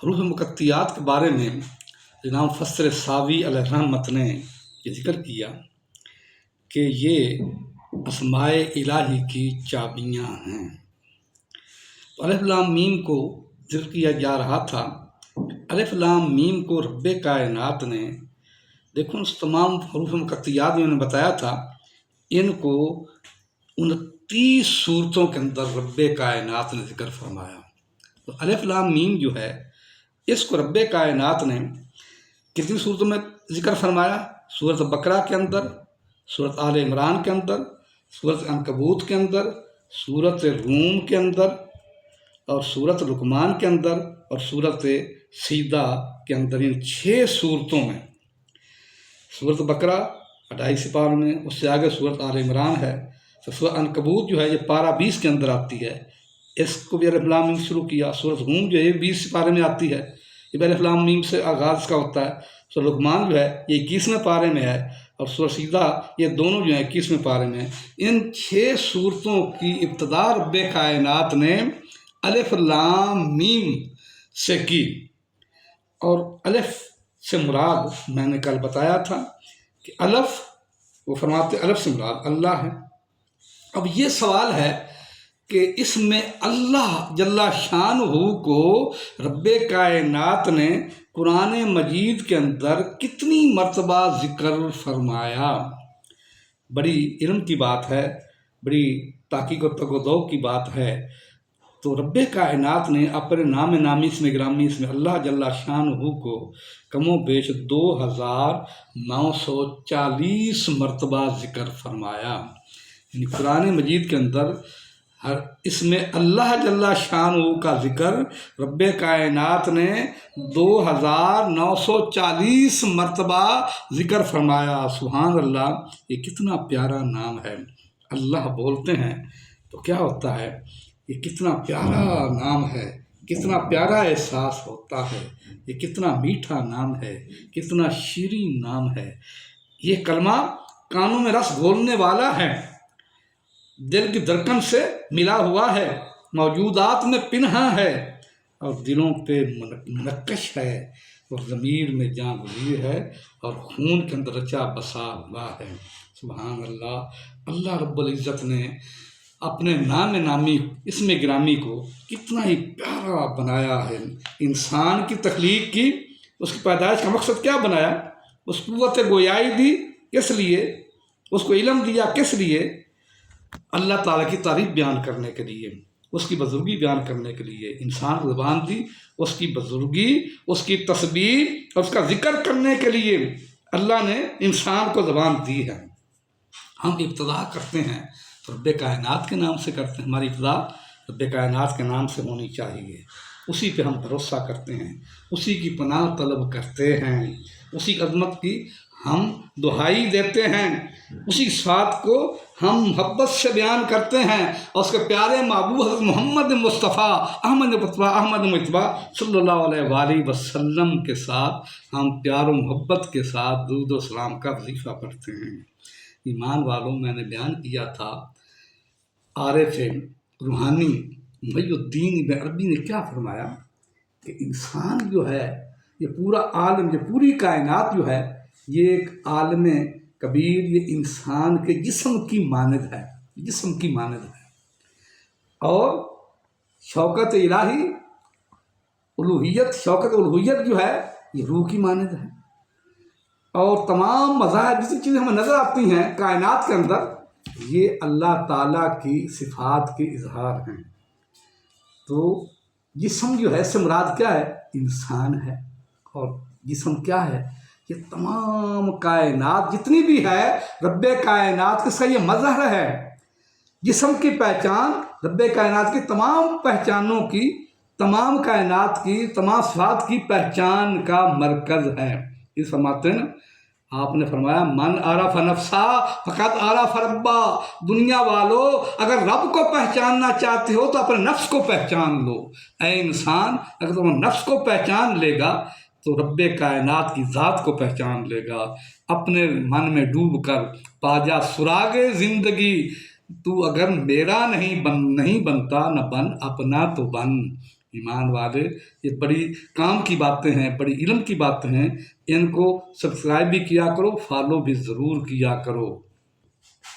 حروف مقطعات کے بارے میں جناب مفسر ساوی علیہ رحمت نے یہ ذکر کیا کہ یہ اسماء الہی کی چابیاں ہیں۔ تو الف لام میم کو ذکر کیا جا رہا تھا۔ الف لام میم کو رب کائنات نے دیکھو اس تمام حروف مقطعات میں نے بتایا تھا، ان کو 29 صورتوں کے اندر رب کائنات نے ذکر فرمایا۔ تو الف لام میم جو ہے اس کو رب کائنات نے کتنی صورتوں میں ذکر فرمایا؟ سورۃ بقرہ کے اندر، سورۃ آل عمران کے اندر، سورۃ عنکبوت کے اندر، سورۃ روم کے اندر اور سورۃ لقمان کے اندر اور سورۃ سجدہ کے اندر۔ ان 6 صورتوں میں سورۃ بقرہ 28 سپاروں میں، اس سے آگے سورۃ آل عمران ہے، تو سورۃ عنکبوت جو ہے یہ پارہ 20 کے اندر آتی ہے، اس کو بھی الف لام میم شروع کیا۔ سورۃ روم جو ہے یہ 20 سپارے میں آتی ہے، یہ بھی الف لام میم سے آغاز کا ہوتا ہے۔ سورۃ لقمان جو ہے یہ 21ویں پارے میں ہے، اور سورۃ سجدہ یہ دونوں جو ہیں 21ویں پارے میں۔ ان 6 صورتوں کی ابتدا رب کائنات نے الف لام میم سے کی، اور الف سے مراد میں نے کل بتایا تھا کہ الف، وہ فرماتے الف سے مراد اللہ ہے۔ اب یہ سوال ہے کہ اس میں اللہ جل شانہ کو رب کائنات نے قرآن مجید کے اندر کتنی مرتبہ ذکر فرمایا؟ بڑی علم کی بات ہے، بڑی تحقیق و تگودو کی بات ہے۔ تو رب کائنات نے اپنے نام نامی اسم گرامی اس میں اللہ جل شانہ کو کم و بیش 2940 مرتبہ ذکر فرمایا۔ یعنی قرآن مجید کے اندر ہر اس میں اللہ جل شانہ کا ذکر رب کائنات نے 2940 مرتبہ ذکر فرمایا۔ سبحان اللہ، یہ کتنا پیارا نام ہے۔ اللہ بولتے ہیں تو کیا ہوتا ہے؟ یہ کتنا پیارا نام ہے، کتنا پیارا احساس ہوتا ہے، یہ کتنا میٹھا نام ہے، کتنا شیریں نام ہے۔ یہ کلمہ کانوں میں رس گھولنے والا ہے، دل کی دھڑکن سے ملا ہوا ہے، موجودات میں پنہاں ہے، اور دلوں پہ منقش ہے، اور ضمیر میں جان گزیر ہے، اور خون کے اندر رچا بسا ہوا ہے۔ سبحان اللہ، اللہ رب العزت نے اپنے نام نامی اسم گرامی کو کتنا ہی پیارا بنایا ہے۔ انسان کی تخلیق کی، اس کی پیدائش کا مقصد کیا بنایا؟ اس قوت گویائی دی، کس لیے؟ اس کو علم دیا، کس لیے؟ اللہ تعالیٰ کی تعریف بیان کرنے کے لیے، اس کی بزرگی بیان کرنے کے لیے۔ انسان کو زبان دی، اس کی بزرگی، اس کی تسبیح اور اس کا ذکر کرنے کے لیے اللہ نے انسان کو زبان دی ہے۔ ہم ابتدا کرتے ہیں تو رب کائنات کے نام سے کرتے ہیں، ہماری ابتدا رب کائنات کے نام سے ہونی چاہیے۔ اسی پہ ہم بھروسہ کرتے ہیں، اسی کی پناہ طلب کرتے ہیں، اسی عظمت کی ہم دہائی دیتے ہیں، اسی صفات کو ہم محبت سے بیان کرتے ہیں، اور اس کے پیارے محبوب حضرت محمد مصطفیٰ احمد مجتبیٰ صلی اللہ علیہ وآلہ وسلم کے ساتھ ہم پیار و محبت کے ساتھ درود و سلام کا وظیفہ پڑھتے ہیں۔ ایمان والوں، میں نے بیان کیا تھا عارف روحانی محی الدین ابن عربی نے کیا فرمایا کہ انسان جو ہے، یہ پورا عالم، یہ پوری کائنات جو ہے، یہ ایک عالم کبیر، یہ انسان کے جسم کی مانند ہے، جسم کی مانند ہے، اور شوکت الہی الوہیت، شوکت الوہیت جو ہے یہ روح کی مانند ہے، اور تمام مظاہر جتنی چیزیں ہمیں نظر آتی ہیں کائنات کے اندر، یہ اللہ تعالیٰ کی صفات کے اظہار ہیں۔ تو جسم جو ہے اس سے مراد کیا ہے؟ انسان ہے، اور جسم کیا ہے؟ یہ تمام کائنات جتنی بھی ہے رب کائنات کا یہ مظہر ہے۔ جسم کی پہچان رب کائنات کی تمام پہچانوں کی، تمام کائنات کی تمام صفات کی پہچان کا مرکز ہے۔ اس فرماتے ہیں، آپ نے فرمایا من عرف نفسہ فقط عرف ربہ، دنیا والو اگر رب کو پہچاننا چاہتے ہو تو اپنے نفس کو پہچان لو۔ اے انسان، اگر تم نفس کو پہچان لے گا تو رب کائنات کی ذات کو پہچان لے گا۔ اپنے من میں ڈوب کر پا جا سراغ زندگی، تو اگر میرا نہیں بنتا نہ بن، اپنا تو بن۔ ایمان والے یہ بڑی کام کی باتیں ہیں، بڑی علم کی باتیں ہیں، ان کو سبسکرائب بھی کیا کرو، فالو بھی ضرور کیا کرو۔